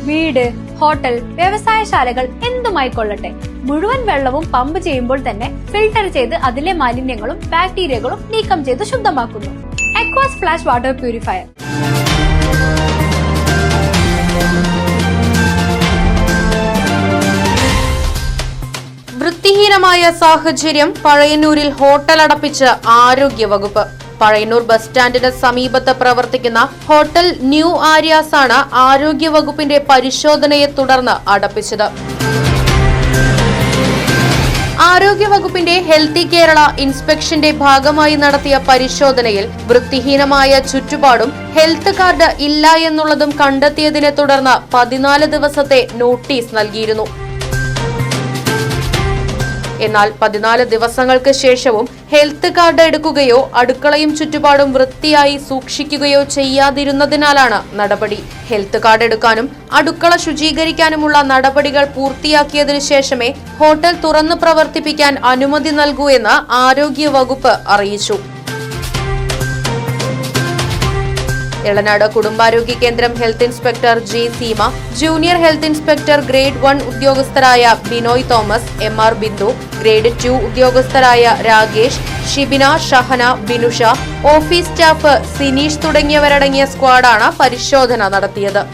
വീട്, ഹോട്ടൽ, വ്യവസായശാലകൾ എന്തുമായിക്കൊള്ളട്ടെ, മുഴുവൻ വെള്ളവും പമ്പ് ചെയ്യുമ്പോൾ തന്നെ ഫിൽട്ടർ ചെയ്ത് അതിലെ മാലിന്യങ്ങളും ബാക്ടീരിയകളും നീക്കം ചെയ്ത് ശുദ്ധമാക്കുന്നു. അക്വാസ് ഫ്ലാഷ് വാട്ടർ പ്യൂരിഫയർ. വൃത്തിഹീനമായ സാഹചര്യം പഴയന്നൂരിൽ ഹോട്ടൽ അടപ്പിച്ച് ആരോഗ്യവകുപ്പ്. പഴയന്നൂർ ബസ് സ്റ്റാൻഡിന് സമീപത്ത് പ്രവർത്തിക്കുന്ന ഹോട്ടൽ ന്യൂ ആര്യാസ് ആണ് ആരോഗ്യവകുപ്പിന്റെ പരിശോധനയെ തുടർന്ന് അടപ്പിച്ചത്. ആരോഗ്യവകുപ്പിന്റെ ഹെൽത്തി കേരള ഇൻസ്പെക്ഷന്റെ ഭാഗമായി നടത്തിയ പരിശോധനയിൽ വൃത്തിഹീനമായ ചുറ്റുപാടും ഹെൽത്ത് കാർഡ് ഇല്ല എന്നുള്ളതും കണ്ടെത്തിയതിനെ തുടർന്ന് 14 ദിവസത്തെ നോട്ടീസ് നൽകിയിരുന്നു. എന്നാൽ 14 ദിവസങ്ങൾക്ക് ശേഷവും ഹെൽത്ത് കാർഡ് എടുക്കുകയോ അടുക്കളയും ചുറ്റുപാടും വൃത്തിയായി സൂക്ഷിക്കുകയോ ചെയ്യാതിരുന്നതിനാലാണ് നടപടി. ഹെൽത്ത് കാർഡ് എടുക്കാനും അടുക്കള ശുചീകരിക്കാനുമുള്ള നടപടികൾ പൂർത്തിയാക്കിയതിനു ശേഷമേ ഹോട്ടൽ തുറന്നു പ്രവർത്തിപ്പിക്കാൻ അനുമതി നൽകൂ എന്ന് ആരോഗ്യവകുപ്പ് അറിയിച്ചു. എളനാട് കുടുംബാരോഗ്യ കേന്ദ്രം health inspector G Seema, junior health inspector grade 1 ഉദ്യോഗസ്ഥരായ ബിനോയ് തോമസ്, MR ബിന്ദു, ഗ്രേഡ് 2 ഉദ്യോഗസ്ഥരായ രാകേഷ്, ഷിബിന, ഷഹന, ബിനുഷ, ഓഫീസ് സ്റ്റാഫ് സിനീഷ് തുടങ്ങിയവരടങ്ങിയ സ്ക്വാഡാണ് പരിശോധന നടത്തിയത്.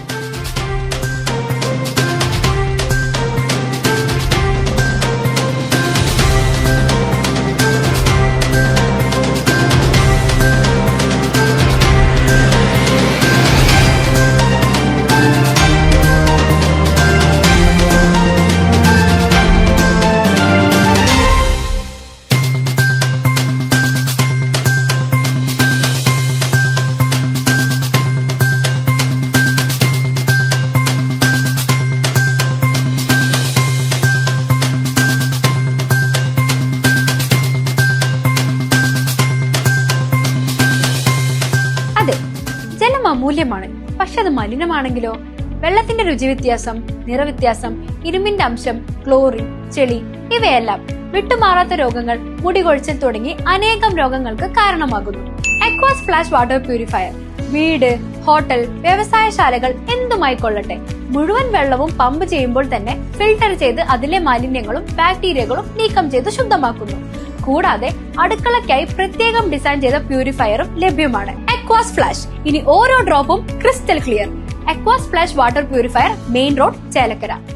ജലം അമൂല്യമാണ്, പക്ഷെ അത് മലിനമാണെങ്കിലോ? വെള്ളത്തിന്റെ രുചി വ്യത്യാസം, നിറവ്യത്യാസം, ഇരുമ്പിന്റെ അംശം, ക്ലോറിൻ, ചെളി ഇവയെല്ലാം വിട്ടുമാറാത്ത രോഗങ്ങൾ, മുടികൊഴിച്ചിൽ തുടങ്ങി അനേകം രോഗങ്ങൾക്ക് കാരണമാകുന്നു. അക്വാസ് ഫ്ലാഷ് വാട്ടർ പ്യൂരിഫയർ. വീട്, ഹോട്ടൽ, വ്യവസായശാലകൾ എന്തുമായിക്കൊള്ളട്ടെ, മുഴുവൻ വെള്ളവും പമ്പ് ചെയ്യുമ്പോൾ തന്നെ ഫിൽട്ടർ ചെയ്ത് അതിലെ മാലിന്യങ്ങളും ബാക്ടീരിയകളും നീക്കം ചെയ്ത് ശുദ്ധമാക്കുന്നു. കൂടാതെ അടുക്കളയ്ക്കായി പ്രത്യേകം ഡിസൈൻ ചെയ്ത പ്യൂരിഫയറും ലഭ്യമാണ്. Aquas flash. ഇനി ഓരോ ഡ്രോപ്പും crystal clear. Aquas flash water purifier, main road, Chelakkara.